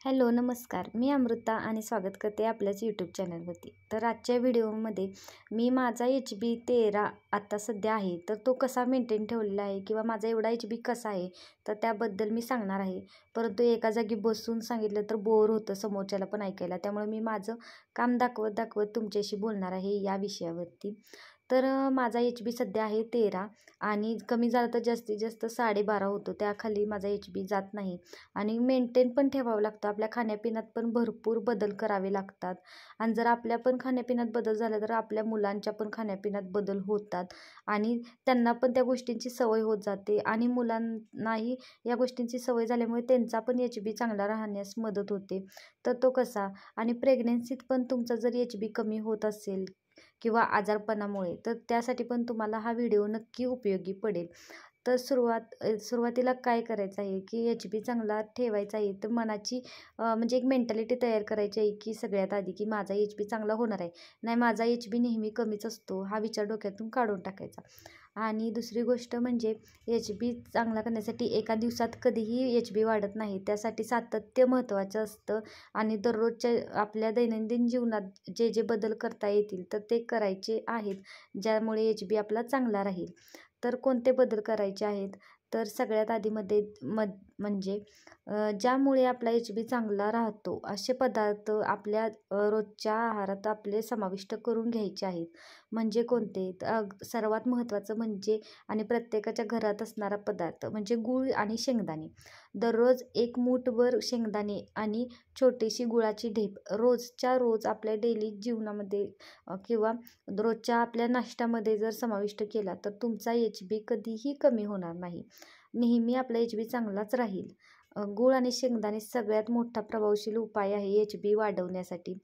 Hello नमस्कार. मी अमृता आणि स्वागत करते आपल्याच यूट्यूब चॅनलवरती. तर आजच्या व्हिडिओमध्ये मी माझा HB13 आत्ता सध्या आहे तर तो कसा मेंटेन ठेवलेला आहे किंवा माझा एवढा HB कसा आहे तर त्याबद्दल मी सांगणार आहे. परंतु एका जागी बसून सांगितलं तर बोर होतं समोरच्याला पण ऐकायला, त्यामुळे मी माझं काम दाखवत तुमच्याशी बोलणार आहे या विषयावरती. तर माझा HB सध्या आहे 13 आणि कमी झालं तर जास्तीत जास्त 12.5 होतो, त्याखाली माझा HB जात नाही. आणि मेंटेन पण ठेवावं लागतं. आपल्या खाण्यापिण्यात पण भरपूर बदल करावे लागतात आणि जर आपल्या पण खाण्यापिण्यात बदल झाला तर आपल्या मुलांच्या पण खाण्यापिण्यात बदल होतात आणि त्यांना पण त्या गोष्टींची सवय होत जाते आणि मुलांनाही या गोष्टींची सवय झाल्यामुळे त्यांचा पण HB चांगला राहण्यास मदत होते. तर तो कसा आणि प्रेग्नन्सीत पण तुमचा जर HB कमी होत असेल किंवा आजारपणामुळे तर त्यासाठी पण तुम्हाला हा व्हिडिओ नक्की उपयोगी पडेल. तर सुरुवातीला काय करायचं आहे की HB चांगला ठेवायचा आहे तर मनाची म्हणजे एक मेंटॅलिटी तयार करायची आहे की सगळ्यात आधी की माझा HB चांगला होणार आहे, नाही माझा HB नेहमी कमीच असतो हा विचार डोक्यातून काढून टाकायचा. आणि दुसरी गोष्ट म्हणजे HB चांगला करण्यासाठी एका दिवसात कधीही HB वाढत नाही, त्यासाठी सातत्य महत्त्वाचं असतं आणि दररोजच्या आपल्या दैनंदिन जीवनात जे जे बदल करता येतील तर ते करायचे आहेत ज्यामुळे HB आपला चांगला राहील. तर कोणते बदल करायचे आहेत तर सगळ्यात आधीमध्ये म्हणजे ज्यामुळे आपला HB चांगला राहतो असे पदार्थ आपल्या रोजच्या आहारात आपले समाविष्ट करून घ्यायचे आहेत. म्हणजे कोणते सर्वात महत्त्वाचं म्हणजे आणि प्रत्येकाच्या घरात असणारा पदार्थ म्हणजे गूळ आणि शेंगदाणे. दररोज एक मूठभर शेंगदाणे आणि छोटीशी गुळाची ढेप रोजच्या रोज आपल्या डेली जीवनामध्ये किंवा रोजच्या आपल्या नाश्त्यामध्ये जर समाविष्ट केला तर तुमचा HB कधीही कमी होणार नाही, नेहमी आपला HB चांगलाच राहील. गूळ आणि शेंगदाणे सगळ्यात मोठा प्रभावशील उपाय आहे HB वाढवण्यासाठी.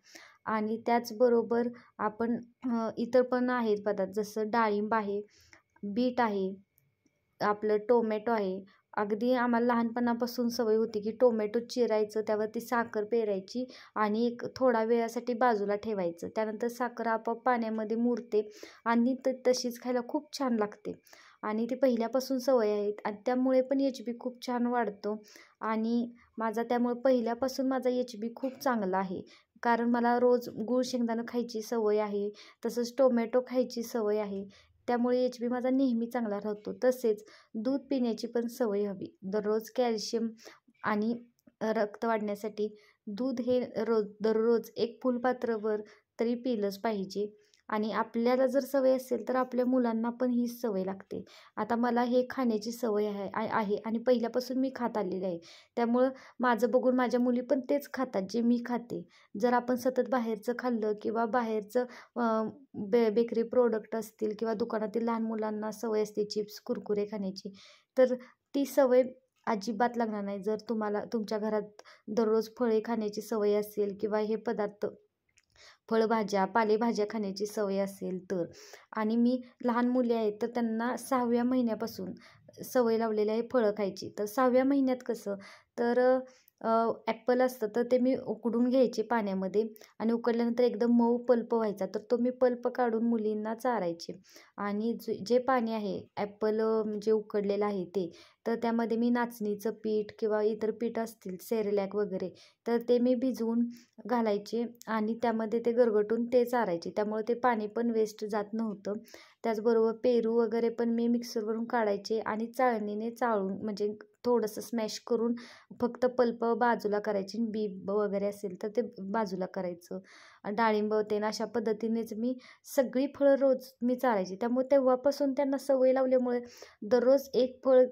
आणि त्याचबरोबर आपण इतर पण आहेत पदार्थ जसं डाळिंब आहे, बीट आहे, आपलं टोमॅटो आहे. अगदी आम्हाला लहानपणापासून सवय होती की टोमॅटो चिरायचं, त्यावरती साखर पेरायची आणि एक थोडा वेळासाठी बाजूला ठेवायचं, त्यानंतर साखर आपोआप पाण्यामध्ये मुरते आणि तशीच खायला खूप छान लागते. आणि ती पहिल्यापासून सवय आहेत आणि त्यामुळे पण HB खूप छान वाढतो आणि त्यामुळे पहिल्यापासून माझा HB खूप चांगला आहे. कारण मला रोज गूळ शेंगदाणं खायची सवय आहे, तसंच टोमॅटो खायची सवय आहे, त्यामुळे HB माझा नेहमी चांगला राहतो. तसेच दूध पिण्याची पण सवय हवी. दररोज कॅल्शियम आणि रक्त वाढण्यासाठी दूध हे दररोज एक फुलपात्रभर तरी पिलंच पाहिजे. आणि आपल्याला जर सवय असेल तर आपल्या मुलांना पण ही सवय लागते. आता मला हे खाण्याची सवय आहे आणि पहिल्यापासून मी खात आलेली आहे, त्यामुळं माझं बघून माझ्या मुली पण तेच खातात जे मी खाते. जर आपण सतत बाहेरचं खाल्लं किंवा बाहेरचं बेकरी प्रोडक्ट असतील किंवा दुकानातील लहान मुलांना सवय असते चिप्स कुरकुरे खाण्याची, तर ती सवय अजिबात लागणार नाही. जर तुम्हाला तुमच्या घरात दररोज फळे खाण्याची सवय असेल किंवा हे पदार्थ फळभाज्या पालेभाज्या खाण्याची सवय असेल तर. आणि मी लहान मुली आहेत तर त्यांना 6व्या महिन्यापासून सवय लावलेली आहे फळं खायची. तर 6व्या महिन्यात कसं तर ॲपल असतं तर ते मी उकडून घ्यायचे पाण्यामध्ये आणि उकडल्यानंतर एकदम मऊ पल्प व्हायचा तर तो मी पल्प काढून मुलींना चारायचे. आणि जे पाणी आहे ॲपल जे उकडलेलं आहे ते, तर त्यामध्ये मी नाचणीचं पीठ किंवा इतर पीठ असतील सेरेलॅक वगैरे तर ते मी भिजवून घालायचे आणि त्यामध्ये ते गरगटून ते चारायचे, त्यामुळे ते पाणी पण वेस्ट जात नव्हतं. त्याचबरोबर पेरू वगैरे पण मी मिक्सरवरून काढायचे आणि चाळणीने चाळून म्हणजे थोडंसं स्मॅश करून फक्त पल्प बाजूला करायची, बी वगैरे असेल तर ते बाजूला करायचं. डाळिंब ते अशा पद्धतीनेच मी सगळी फळं रोज मी चारायची, त्यामुळे तेव्हापासून त्यांना सवय लावल्यामुळे दररोज एक फळ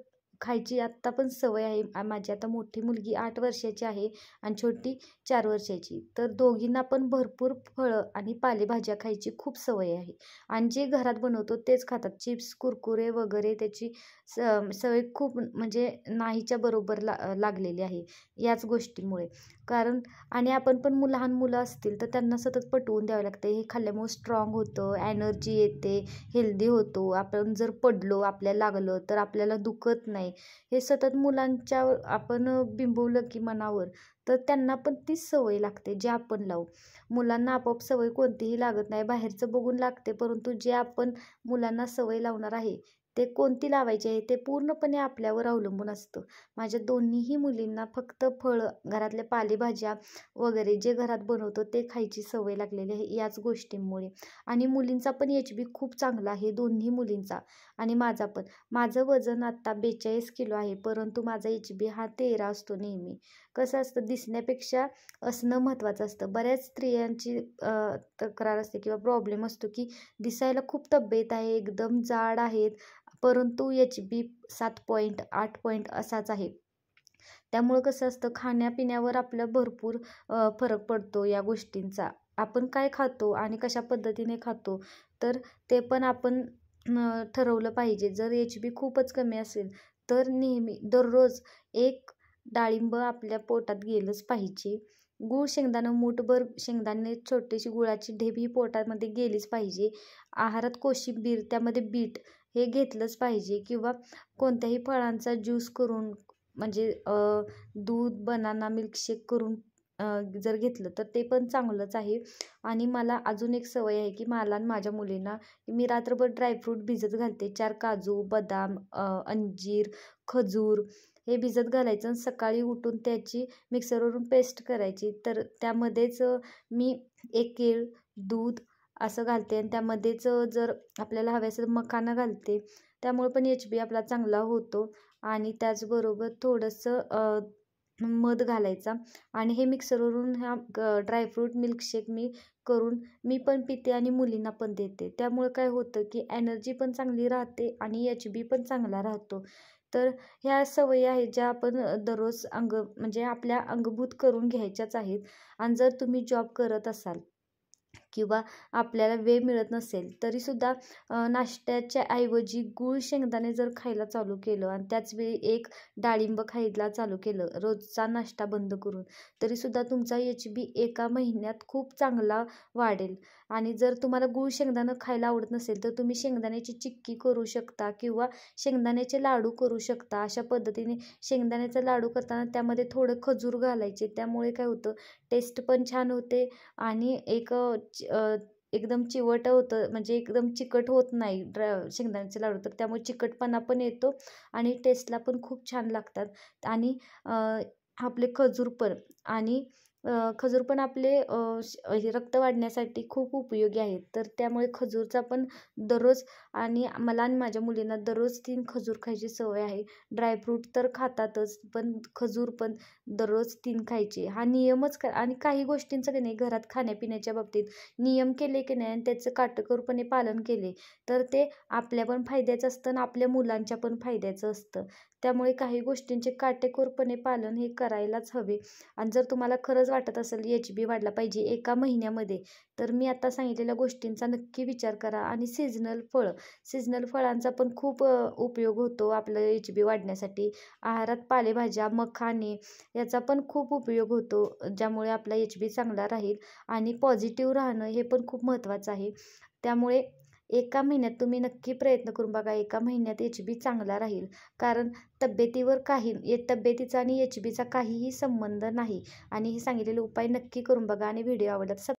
खायची आत्ता पण सवय आहे. माझी आता मोठी मुलगी 8 वर्षाची आहे आणि छोटी 4 वर्षाची, तर दोघींना पण भरपूर फळं आणि पालेभाज्या खायची खूप सवय आहे आणि जे घरात बनवतो तेच खातात. चिप्स कुरकुरे वगैरे त्याची सवय खूप म्हणजे नाहीच्या बरोबर लागलेली आहे याच गोष्टीमुळे. कारण आणि आपण पण लहान मुलं असतील तर त्यांना सतत पटवून द्यावं लागतं, हे खाल्ल्यामुळे स्ट्रॉंग होतं, एनर्जी येते, हेल्दी होतो, आपण जर पडलो आपल्याला लागलं तर आपल्याला दुखत नाही, हे सतत मुलांच्या आपण बिंबवलं की मनावर तर त्यांना पण तीच सवय लागते जे आपण लावू. मुलांना आपोआप सवय कोणतीही लागत नाही, बाहेरचं बघून लागते, परंतु जे आपण मुलांना सवय लावणार आहे ते कोणती लावायची आहे ते पूर्णपणे आपल्यावर अवलंबून असतं. माझ्या दोन्हीही मुलींना फक्त फळं, घरातल्या पालेभाज्या वगैरे जे घरात बनवतो ते खायची सवय लागलेली आहे याच गोष्टींमुळे. आणि मुलींचा पण HB खूप चांगला आहे, दोन्ही मुलींचा आणि माझा पण. माझं वजन आत्ता 42 किलो आहे, परंतु माझा HB हा 13 असतो नेहमी. कसं असतं, दिसण्यापेक्षा असणं महत्त्वाचं असतं. बऱ्याच स्त्रियांची तक्रार असते किंवा प्रॉब्लेम असतो की दिसायला खूप तब्येत आहे, एकदम जाड आहेत, परंतु HB 7 पॉईंट 8 पॉईंट असाच आहे. त्यामुळं कसं असतं, खाण्यापिण्यावर आपलं भरपूर फरक पडतो या गोष्टींचा. आपण काय खातो आणि कशा पद्धतीने खातो तर ते पण आपण ठरवलं पाहिजे. जर HB खूपच कमी असेल तर नेहमी दररोज एक डाळिंब आपल्या पोटात गेलंच पाहिजे. गूळ शेंगदाणं मूठभर शेंगदाणे, छोटीशी गुळाची ढेप ही पोटामध्ये गेलीच पाहिजे. आहारात कोशिंबीर, त्यामध्ये बीट हे घेतलंच पाहिजे किंवा कोणत्याही फळांचा ज्यूस करून म्हणजे दूध, बनाना मिल्कशेक करून जर घेतलं तर ते पण चांगलंच आहे. आणि मला अजून एक सवय आहे की मला आणि माझ्या मुलींना मी रात्रभर ड्रायफ्रूट भिजत घालते. 4 काजू, बदाम, अंजीर, खजूर हे भिजत घालायचं आणि सकाळी उठून त्याची मिक्सरवरून पेस्ट करायची. तर त्यामध्येच मी 1 केळ, दूध असं घालते आणि त्यामध्येच जर आपल्याला हवे असेल मखाना घालते. त्यामुळे पण HB आपला चांगला होतो. आणि त्याचबरोबर थोडंसं मध घालायचा आणि हे मिक्सरवरून ड्रायफ्रूट मिल्कशेक करून मी पण पिते आणि मुलींना पण देते. त्यामुळे काय होतं की एनर्जी पण चांगली राहते आणि HB पण चांगला राहतो. तर ह्या सवयी आहेत ज्या आपण दररोज म्हणजे आपल्या अंगभूत करून घ्यायच्याच आहेत. आणि जर तुम्ही जॉब करत असाल किंवा आपल्याला वेळ मिळत नसेल तरीसुद्धा नाश्त्याच्या ऐवजी गूळ शेंगदाणे जर खायला चालू केलं आणि त्याचवेळी एक डाळिंब खायला चालू केलं रोजचा नाश्ता बंद करून, तरीसुद्धा तुमचा HB एका महिन्यात खूप चांगला वाढेल. आणि जर तुम्हाला गूळ शेंगदाणं खायला आवडत नसेल तर तुम्ही शेंगदाण्याची चिक्की करू शकता किंवा शेंगदाण्याचे लाडू करू शकता. अशा पद्धतीने शेंगदाण्याचा लाडू करताना त्यामध्ये थोडं खजूर घालायचे. त्यामुळे काय होतं, टेस्ट पण छान होते आणि एकदम चिवट होतं, म्हणजे एकदम चिकट होत नाही शेंगदाण्याचे लाडू. तर त्यामुळे चिकटपणा पण येतो आणि टेस्टला पण खूप छान लागतात. आणि आपले खजूर पण आणि खजूर पण आपले हे रक्त वाढण्यासाठी खूप उपयोगी आहेत. तर त्यामुळे खजूरचा पण दररोज आणि मला आणि माझ्या मुलींना दररोज 3 खजूर खायची सवय आहे. ड्रायफ्रूट तर खातातच, पण खजूर पण दररोज 3 खायचे. हा नियमच आणि काही गोष्टींचं की नाही घरात खाण्यापिण्याच्या बाबतीत नियम केले की नाही आणि त्याचं काटेकोरपणे पालन केले तर ते आपल्या पण फायद्याचं असतं आणि आपल्या मुलांच्या पण फायद्याचं असतं. त्यामुळे काही गोष्टींचे काटेकोरपणे पालन हे करायलाच हवे. आणि जर तुम्हाला खरंच वाटत असेल HB वाढला पाहिजे एका महिन्यामध्ये, तर मी आता सांगितलेल्या गोष्टींचा नक्की विचार करा. आणि सीझनल फळांचा पण खूप उपयोग होतो आपलं HB वाढण्यासाठी. आहारात पालेभाज्या, मखाने याचा पण खूप उपयोग होतो, ज्यामुळे आपला HB चांगला राहील. आणि पॉझिटिव्ह राहणं हे पण खूप महत्त्वाचं आहे. त्यामुळे एका महिन्यात तुम्ही नक्की प्रयत्न करून बघा, एका महिन्यात HB चांगला राहील. कारण तब्येतीचा आणि HBचा काहीही संबंध नाही. आणि हे सांगितलेले उपाय नक्की करून बघा आणि व्हिडिओ आवडला तर